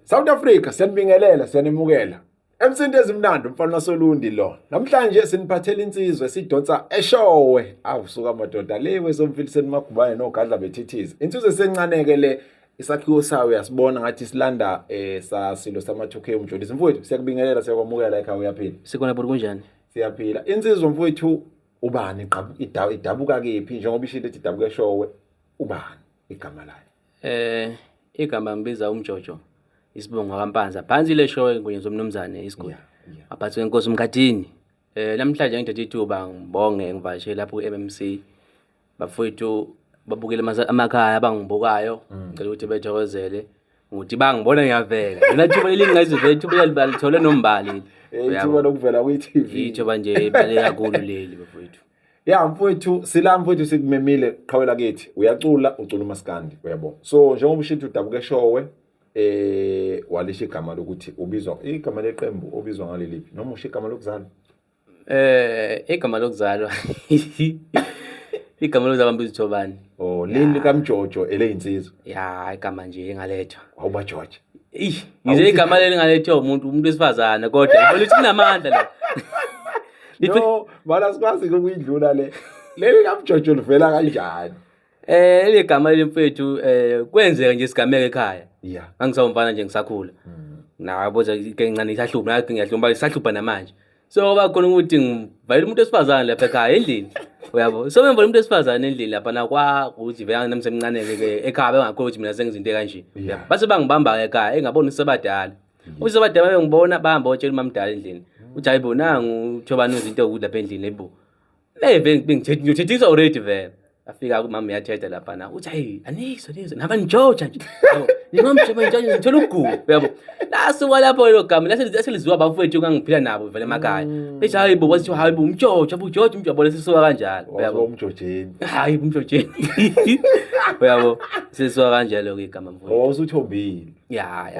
South Africa siyanibingelela siyanimukela. Emsindi ezimnandi umfana Solundi lo. Namhlanje siniphathela insizwe sidonsa eShowe. Awusuka amadoda le wesomfiliseni Magubane nogadla bethithiza. Insizwe sencaneke le isakhiwo sayo yasibona ngathi silanda sasilo sama2K umjolisi. Mfowethu siyakubingelela siyakwamukela ekhaya uyaphila. Sikhona bodi kunjani? Siyaphila. Insizwe mfowethu ubani idabuka kephi njengoba ishilo ethi idabuka eShowe ubani igama layo? Igama ngibiza umjojo. Isibongo kaMpanza phansi le show ngonyezo mnumzane isiguli aphathe inkosi umkhathini namhlanje ngithathe ithuba ngibonge ngivashe lapho ku-MMC bafowethu babukele amakhaya abangibukayo ngicela ukuthi bethokozele ukuthi bangibona ngiyavela mina ithuba lelingazivela ithuba lalithola nombali ithuba lokuvela kwi-TV ithuba nje ibale kakhulu leli bafowethu. Ya mfowethu sila mfowethu sikumemile qhawela kithi ucula umaskandi uyabona so njengoba ushithi udabuka eShowe walisha igama lokuthi ubizwa igama leqembu obizwa ngaleliphi noma usho igama lokuzalwa igama lokuzalwa igama lokuzalwa mbizo Thobani lini kaMjojo eleyinsizwa ya igama nje engalethwa awuba George yize igama leli ngalethwa umuntu wesifazana kodwa ukuthi kunamandla lo no bala sikwazi ukuyidlula leli kaMjojo livela kanjani le gama lemfethu kwenzeka nje sigameke ekhaya yeah angisawumfana nje ngisakhula naboza ke ngicane isahlupha nathi ngiyahlumba isahlupha namanje so bakhona ukuthi ngivayile umuntu wesifazane lapha ekhaya endlini uyabo so ngivayile umuntu wesifazane endlini lapha nakwa ukuthi vela namsemncane ke ekhaya bengakho ukuthi mina sengizinto kanje base bangibamba ekhaya engabona usebadala usebadala bengibona bahamba otshela umamdala endlini uthi ayibona ngithobani izinto ukudla lapha endlini lebo bengithethisa already vela afika kumama uyathetha lapha na uthi hey aniso naba njoja nje ngimamjeba nje ngithola ugugu yabo lasuka lapho lo gama laselizwa bafowethu kangiphila nabo vele emakhaya ethi hayi bo wathi hayi bo umjoja bujoja umjobo lesisuka kanjalo yabo umjojeni hayi umjojeni yabo sisuka kanjalo ke igama mfowethu usuthombile ya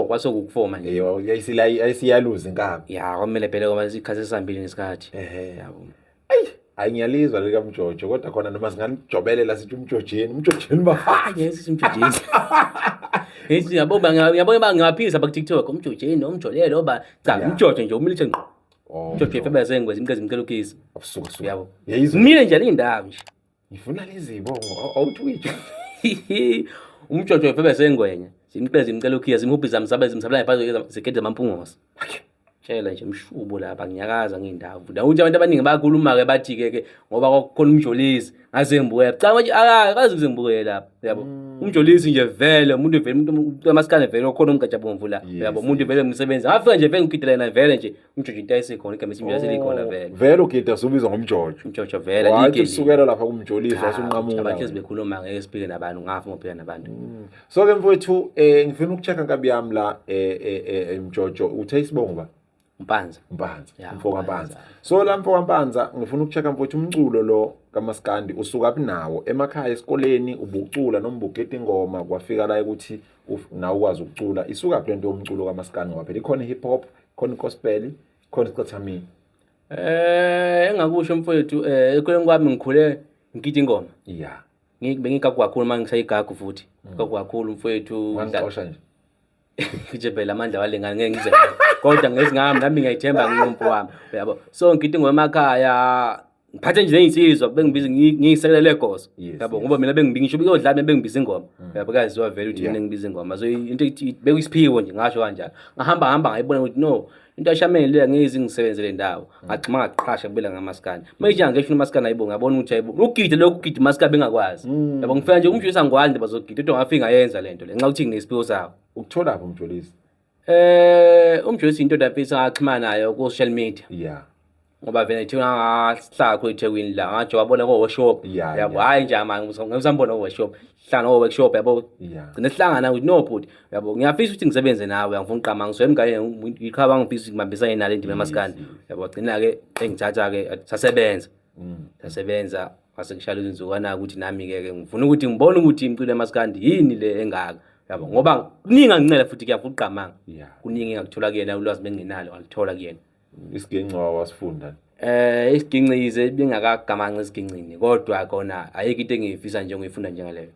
kwasokufoma nje yayisiyaluza inkabi ya kwamele phela ngoba sikhathi sesambili ngesikhathi yabo ayingiyalizwa leka Mjojo kodwa khona noma singanijobelela sithi umjojeni bafake yes umjojeni yes ngiyabona ngiyaphisa ku TikTok umjojeni nomjolelo oba cha umjojo nje umilithe ngqo umjojo efeba sengwezi imkezi ngicela ukisi abusuka yabo yayizwa mile nje lindawo nje ngifuna lezibongo awutwitha umjojo efeba sengwenya simqezi ngicela ukisi simhubhiza msabela phansi zigede mampungosa tshela nje mshubo lapha ngiyakaza ngindawo ukuthi abantu abaningi bayakhuluma ke bathi ke ngoba kwakhona umjolisi ngaze ngibuye cha manje akazi ukuzengibukela lapha yabo umjolisi nje vele umuntu vele umuntu amaskane vele okhona umgajabomvu la yabo umuntu vele umsebenzi ngafika nje vele ngikhidelana vele nje umjojo into ayisikhona igama esimbi yaselikhona vele ugida subizwa ngomjojo vele wathi kusukela lapha kumjolisi wasunqamuka abantu bekhuluma ngeke sipike nabantu ngafa ngophila nabantu so ke mfowethu ngifuna ukuchecka nkabi yami la Mjojo uthe isibongo ba Mpanza Mfoka Mpanza so la Mfoka Mpanza ngifuna ukuchecka mfowethu umculo lo kaMaskandi usuka phi nawo emakhaya esikoleni ubucula noma ubugeda ingoma kwafika la ukuthi nawe ukwazi ukucula isuka phi lento yomculo kaMaskandi ngoba phela ikhona hip hop khona gospel khona isicathamini engakusho mfowethu ekhuleni kwami ngikhule ngigida ingoma yeah bengigagu kakhulu manje ngisayigagu futhi gagu kakhulu mfowethu ngixoxa nje nje phela amandla walengane ngeke ngize kodwa ngesingami nami ngiyayithemba ngiyompo wami yabo so ngigidi ngoma emakhaya ngiphathe nje leyinsizwa bengibiza ngiyisekela legoso yabo ngoba mina bengisho beyodlala bengibiza ingoma yabo kaziwa vele ukuthi mina ngibiza ingoma so into bekuyisiphiwo nje ngasho kanjalo ngahamba ngayibona ukuthi no into ashamele ngezi ngisebenzele ndawo ngagcima ngaqhasha kubela ngamaskani manje ngisho umaskani ayibonga ngabona ukuthi ayibo ugide lokhu ugide maskani bengakwazi yabo ngifika nje umjulisa ngwani bazogida into ngafika yenza lento le nxa uthi nginesiphiwo sawo ukuthola lapho umjulisi umjulisi into dafisa ngaxhumana nayo ku social media yeah ngoba vele thiwa ngahlala khona eThekwini la ngathi wabona ko workshop yabo hayi nje manje ngisambona workshop hlanga no workshop yabo gcina sihlangana ukuthi no bhuti yabo ngiyafisa ukuthi ngisebenze nawe ngifuna uqama ngisoyeme ngaye ikhaba ngifisa ukubambisana nale ndime maskani yabo gcina ke engithatha ke sasebenza wasekushala izinzukwana ukuthi nami ke ngifuna ukuthi ngibone ukuthi imculo emaskandi yini le engaka yabo ngoba kuningi angincela futhi kuyafuna uqamanga kuningi engakuthola kuyena ulwazi benginalo walithola kuyena isiginci wasifunda isigincize bengakagamanxa isigincini kodwa khona ayike into engiyifisa nje ngiyifunda njengaleyo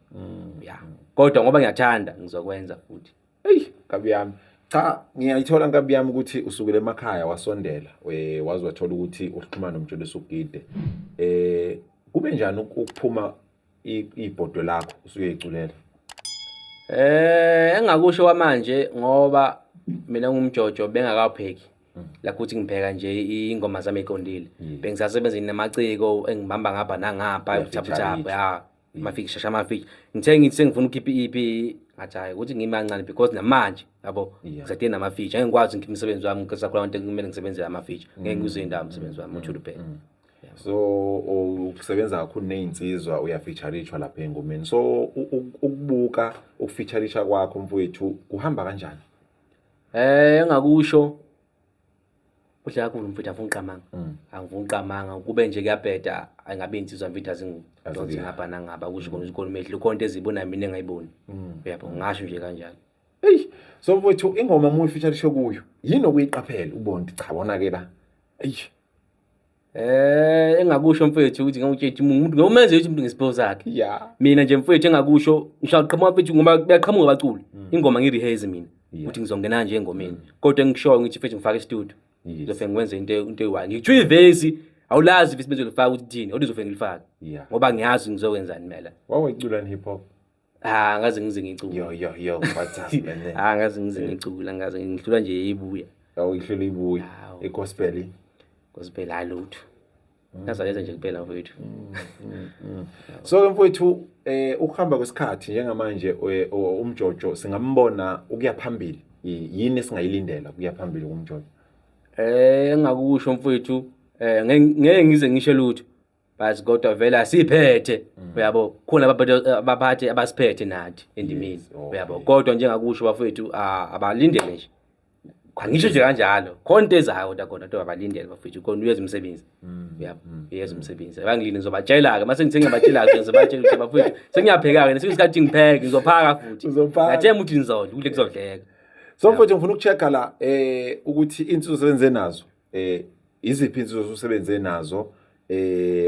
ya kodwa ngoba ngiyathanda ngizokwenza futhi hey Nkabi yami. Cha, ngiyayithola Nkabi yami ukuthi usukile emakhaya wasondela, wazi wathola ukuthi uxhumana nomtsholi sugide. Kube njani ukuphuma ibhodwe lakho usuke eyiculela? Engakusho kwamanje ngoba mina ngumjojo bengakapheki. Lapho uthi ngipheka nje ingoma zami eqondile. Bengisasebenza namaciko engibamba ngapha nangapha uthaphuthaphu amafishi shamafishi. Ngithe sengifuna ukhipha iP ngathi hayi ukuthi ngimancane because namanje yabo ngisadinga namafishi. Ngeke ngikwazi ngikhipha umsebenzi wami because sakhona into kumele ngisebenzele amafishi. Ngeke ngize indawo umsebenzi wami uthule phela. So ukusebenza kakhulu nezinsizwa uyafeaturishwa lapha engomeni. So ukubuka ukufeaturisha kwakho mfowethu kuhamba kanjani? Engakusho kuhle kakhulu mfowethu afuna uqamanga. Angifuni uqamanga kube nje kuyabheda angabe insizwa mfowethu azingidonsi ngapha nangapha kusho khona izikolo mehlo khonto ezibona mina engayiboni. Uyabo ngasho nje kanjalo. Hey, so mfowethu ingoma mu featurishe kuyo yini okuyiqaphela ubone cha bona ke la. Hey. Engakusho mfowethu ukuthi ngawutshela umuntu ngomenze ukuthi umuntu ngesipho sakhe. Yeah. Mina nje mfowethu engakusho ngishaqhamuka mfowethu ngoba bayaqhamuka abaculi. Ingoma ngirehearse mina ukuthi ngizongena nje engomeni. Kodwa ngishoyo ngithi mfowethu ngifake e-studio. Ngizofike ngikwenze into eyi-1. Ngitsho ivesi awulazi ivesi bezolifaka ukuthi thini awuzofike ngilifake. Ngoba ngiyazi ngizokwenzani mina la. Wawecula ni hip hop? Ngaze ngize ngicula. Yo what's up man? Ngaze ngize ngicula ngaze ngicula nje ibuya. Awuyihlula ibuya egospel. Gospel alutho. Ngazalenza nje kuphela mfowethu. So mfowethu ukuhamba kwesikhathi njengamanje umjojo singambona ukuya phambili. Yini singayilindela ukuya phambili kumjojo? Engakusho mfowethu ngeke ngize ngisho lutho. But kodwa vele asiphethe uyabo khona abaphathi abasiphethe nathi endimini uyabo kodwa njengakusho bafowethu abalindele nje ngisho nje kanjalo khonto ezayo kodwa kodwa abalindele bafowethu khona uyeza umsebenzi uyabo uyeza umsebenzi abangilini ngizobatshela ke mase ngithe ngiyabatshela ke ngizobatshela ukuthi bafowethu sengiyapheka ke nesikhathi ngipheke ngizophaka futhi ngathemba ukuthi ngizodla ukudle kuzodleka. So mfowethu ngifuna ukuchecka la ukuthi insizwa usebenze nazo iziphi insizwa usebenze nazo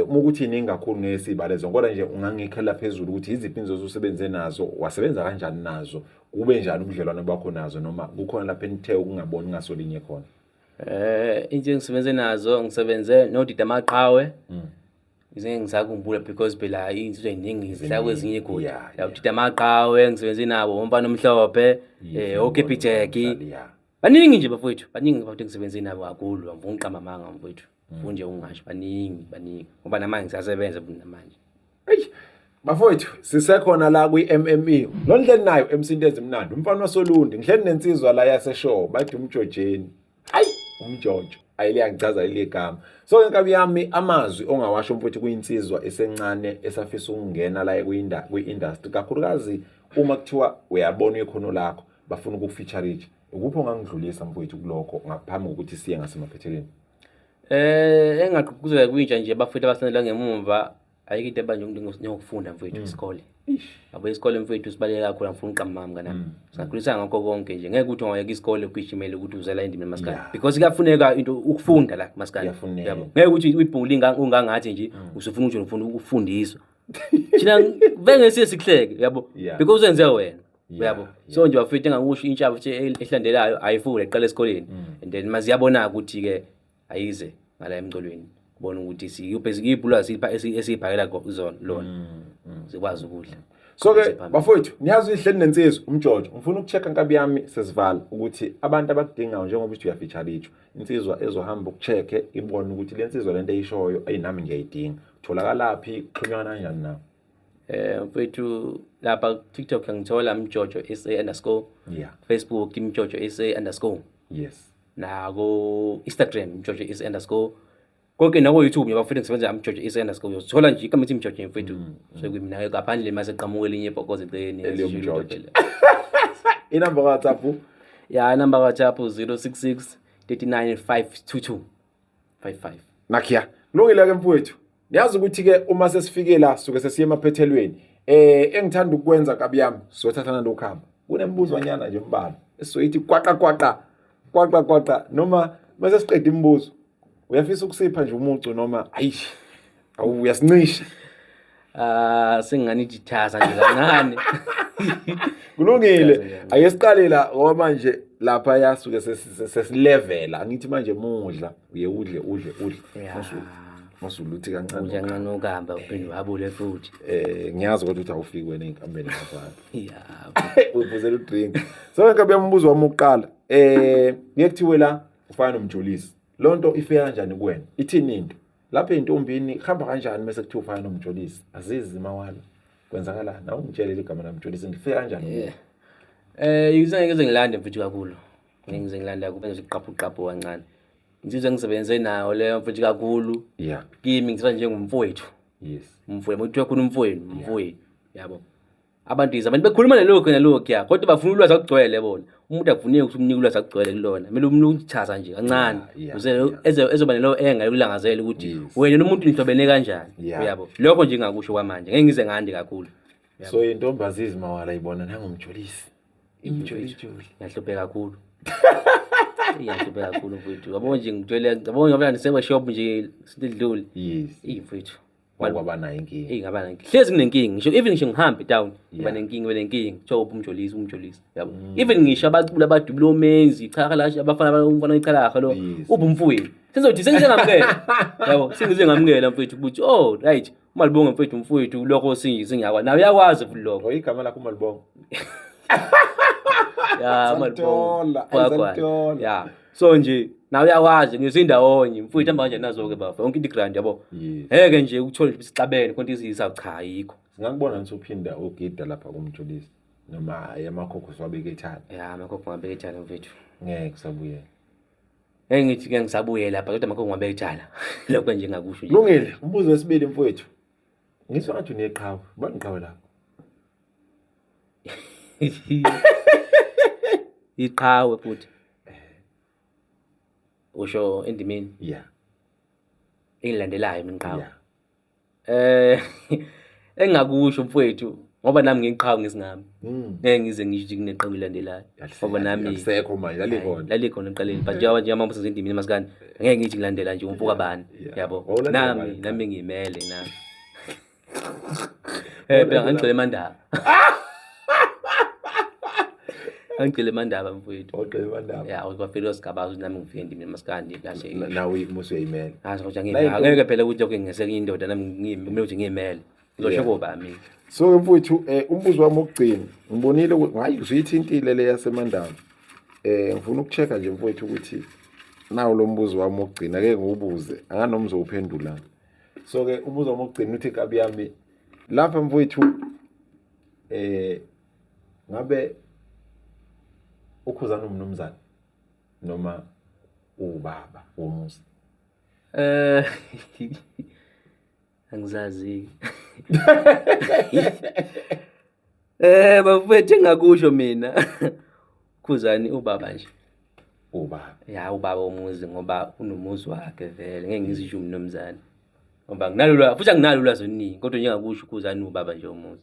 uma ukuthi iningi kakhulu ngesibalezo kodwa nje ungangikhela phezulu ukuthi iziphi insizwa usebenze nazo wasebenza kanjani nazo kube njani ubudlelwano bakho nazo noma kukhona lapha enithe ukungaboni ngasolinye khona? Into engisebenze nazo ngisebenze noDida Maqhawe. Ngizenge ngisakhumbula because phela insizwa eziningi zidla kwezinye igodi. La uDida Maqhawe ngisebenze nabo uMfana Omhlophe oKepiteki. Baningi nje bafowethu baningi abantu engisebenze nabo kakhulu angifuni uqamamanga mfowethu. Ufuna nje ungasho baningi ngoba namanje ngisasebenza namanje. Hey bafowethu sisekhona la kwi-MME lo ndleni nayo emsintezi emnandi umfana waSolundi ngihleli nensizwa la yaseshow bathi umjojeni. Hayi umjojo ayile ngichaza ilegama. So Nkabi yami amazwi ongawasho mfowethu kuyinsizwa esencane esafisa ukungena la kwi-industry kakhulukazi uma kuthiwa uyabona ikhono lakho bafuna ukufeature ukuphi ongangidlulisa mfowethu kulokho ngaphambi kokuthi siye ngasemaphetheleni? Engaqhubuzela kwintsha nje bafethu abasandela ngemumva ayike into ebanje umuntu ngokufunda mfethu isikole. Yabo isikole mfethu sibaleke kakhulu angifuni uqamama kanami. Singakhulisa ngakho konke nje ngeke ukuthi ungayeka isikole ukugijimela ukuthi uzela indimi emaskani because kuyafuneka into ukufunda la emaskani. Yabo ngeke ukuthi uyibhunga ungangathi nje usufuna ukuthi ufuna ukufundiswa. Thina venge siyesihleke yabo because uzenze wena. Yabo so nje bafethu engakusho intsha futhi ehlandelayo ayifule eqala esikoleni and then maziyabona ukuthi ke ayize ngala emcolweni kubona ukuthi siyibhulwazi sipha esibhakela kuzona lona sikwazi ukudla. So ke bafowethu niyazi ihleli nensizwa umjojo ngifuna ukuchecka Nkabi yami sesivala ukuthi abantu abakudingayo njengoba uthi uyafeature insizwa ezohamba ukuchecke ibone ukuthi lensizwa lento eyishoyo ayinami ngiyayidinga tholakalaphi xhunyana kanjani nawo? Mfowethu lapha TikTok ngithola mjojo SA_, Facebook mjojo SA_, yes na ko Instagram mjojo SA_, konke na ko YouTube yabafuna ngisebenza mjojo SA_, uyothola nje ikama ethi mjojo mfowethu sekwimina ngaphandle mase qhamuke linye ibhokoze eceleni mjojo. Inamba WhatsApp number WhatsApp 066 39 522 55. Nakia kulungile ke mfowethu niyazi ukuthi ke uma sesifike la suke sesiye emaphethelweni engithanda ukwenza Nkabi yami sothathana lokuhamba kunemibuzwanyana nje mbala esizoyithi kwaqa noma mase siqeda imibuzo uyafisa ukusipha nje umuntu noma ayish awuyasincisha sengani dithaza nje kancane Kulungile. Ake siqale la ngoba manje lapha yasuke sesilevela. Angithi manje mudla uye udle. Masuluthi kancane. Udla kancane ukahamba uphinde wabule futhi. Ngiyazi ukuthi awufiki wena einkambeni ngapha. Yeah. Uyibuzela udrink. So ngabe umbuzo wami uqala. Ngekuthiwe la ufana nomjolisi. Lonto ifika kanjani kuwena? Ithini into? Lapha intombini ihamba kanjani mase kuthiwa ufana nomjolisi? Azizi mawala. Kwenzakalani? Awungitshele igama lamjolisi ngifika kanjani? Ngizenge ngilande mfethu kakhulu. Ngizenge ngilanda kuba ngiziqaphu kancane. Ngizizwe ngisebenze nayo leyo mfethu kakhulu. Yeah. Kimi ngithatha njengomfowethu. Yes. Umfowethu mawuthiwa khona umfowethu. Yabo. Abantu bekhuluma nalokho ya kodwa bafuna ulwazi akugcwele bona. Umuntu akufuni ukuthi umnike ulwazi akugcwele kulona. Kumele umuntu uchaza nje kancane. Ukuze ezoba nelo engayulangazela ukuthi wena nomuntu nihlobene kanjani. Uyabo. Lokho nje ngakusho kwamanje. Ngeke ngize ngande kakhulu. So intombazizi mawala ibona nangomjolisi. Imjolisi. Ngiyahlupheka kakhulu. Ngiyahlupheka kakhulu mfethu. Yabo nje ngitshela yabo ngoba nisebe shop nje sidlule. Yes. Mfethu. Kwaba nayo inkinga. Ngaba nankinga. Hlezi nginenkinga. Ngisho even ngisho ngihambe down, ngiba nenkinga. Job umjolisi. Yabo. Even ngisho abacula abadubula omenzi, cha la abafana abafana ichalaha lo. Ubumfowethu. Senzothi sengizengamukela. Yabo, sengizengamukela mfethu ukuthi oh right, umalibonga mfethu umfowethu lokho singiyakwa. Nawe uyakwazi futhi lokho. Igama lakho umalibonga. Ya umalibonga. Ya. So nje nawe uyakwazi ngisindawonye mfowethu hamba kanje nazo ke bafa yonke into grand yabo. Ngeke nje ukuthola isixabene konke izisa cha ayikho. Ngakubona ngithi uphinda ugida lapha kumjolisi noma yamakhokho siwabeke eThana. Ya amakhokho ngabeke eThana mfethu. Ngeke kusabuye. Ngithi ke ngisabuye lapha kodwa amakhokho ngabeke eThana. Lokho nje ngakusho nje. Lungile umbuzo wesibili mfowethu. Ngisho ngathi uneqhawe, bani iqhawe lakho? Iqhawe futhi. Usho endimeni? Yeah. Engilandelayo mina iqhawe. Engakusho mfowethu ngoba nami ngiqhawe ngesingami. Ngeke ngize ngisho kuneqhawe elandelayo. Ngoba nami akusekho manje lalikhona eqaleni but njengoba mama sezindimini masikani ngeke ngithi ngilandela nje umfuka bani yabo. Nami ngimele nami. Phela ngicela mandaba. Angicela mandaba mfowethu. Oqela mandaba. Ya ukwafika sigaba nami ngifike endimini masikandi kahle. Nawe musu uyimele. Ngisho ngeke phela ukuthi lokho ngiyese ngiyindoda nami ngimele ukuthi ngiyimele. Ngizosho kuba mina. So mfowethu umbuzo wami wokugcina ngibonile hayi uzuyithintile le yasemandaba. Ngifuna ukuchecka nje mfowethu ukuthi nawo lo mbuzo wami wokugcina ke ngiwubuze anganomzo uphendula. So ke umbuzo wami wokugcina uthi kabi yami lapha mfowethu ngabe ukhuzana nomnumzane noma ubaba womuzi. Angizazi. Bafethu engakusho mina. Khuzani ubaba nje. Ubaba. Ya ubaba womuzi ngoba unomuzi wakhe vele ngeke ngizisho umnumzane. Ngoba nginalula futhi anginalula zoningi kodwa nje ngakusho khuzani ubaba nje womuzi.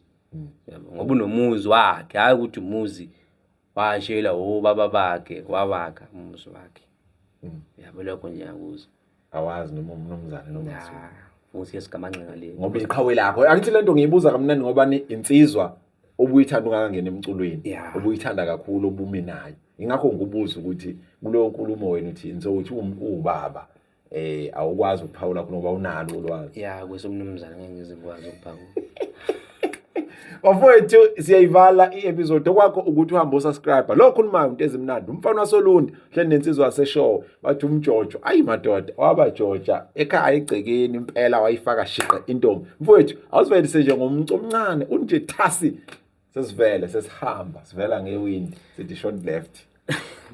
Yabo ngoba unomuzi wakhe hayi ukuthi umuzi washela ubaba bakhe wawakha umuzi wakhe. Yabo lokho nje ngakuzo. Awazi noma umnumzane noma usuku. Futhi esigamanqinga le. Ngoba iqhawe lakho angithi lento ngiyibuza kamnandi ngoba ni insizwa obuyithanda ungakangena emculweni obuyithanda kakhulu obume nayo. Ingakho ngibuza ukuthi kuleyo nkulumo wena uthini so uthi ubaba awukwazi ukuphawula khona ngoba unalo ulwazi. Ya kwesomnumzane ngeke ngizikwazi ukuphawula. Bafowethu siyayivala i-episode okwakho ukuthi uhambe usubscribe lo khulumayo into ezimnandi umfana waSolundi hle nensizwa yaseshow bathi umjojo ayi madoda wabajoja ekhaya egcekeni impela wayifaka shiqe intombi mfowethu awusivele nje ngomncu omncane unje thasi sesivele sesihamba sivela ngewindi sithi short left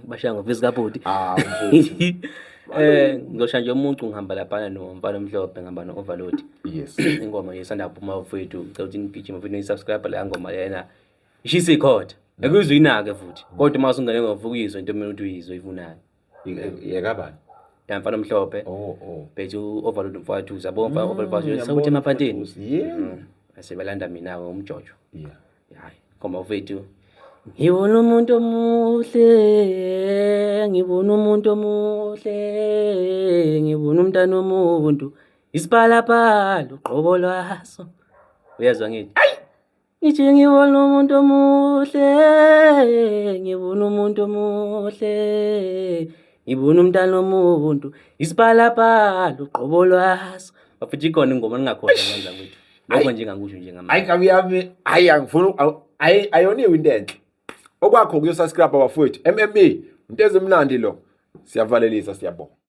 bashaya ngofisi kabodi mfowethu ngizosha nje umuntu ngihamba lapha nomfana omhlophe ngihamba no-overload. Yes. Ingoma yesanda phuma mfowethu ucela ukuthi ngigijime futhi nisubscribe la ngoma lena ishisa ikhotha ekuzwe inake futhi kodwa mase ungane ngokuvukizwa into mina uthi uyizwe ifunayo yakabani yamfana omhlophe bethu overload mfowethu zabomfa overload sawuthi emapanteni asebelanda mina umjojo hayi ngoma mfowethu ngibona umuntu omuhle ngibona umntana omuntu isiphalaphala uqobo lwaso uyazwa ngithi ngithi ngibona umuntu omuhle, ngibona umuntu omuhle, ngibona umntana omuntu, isipalapala uqobo lwaso. Bafuthi ikhona ingoma ningakhohlwa ngenza kwethu. Lokho nje engangisho nje ngamanje. Hayi kabi yami, hayi angifuni ayoniwe into enhle. Okwakho kuyosubscribe bafowethu. MMA, into ezimnandi lo. Siyavalelisa siyabonga.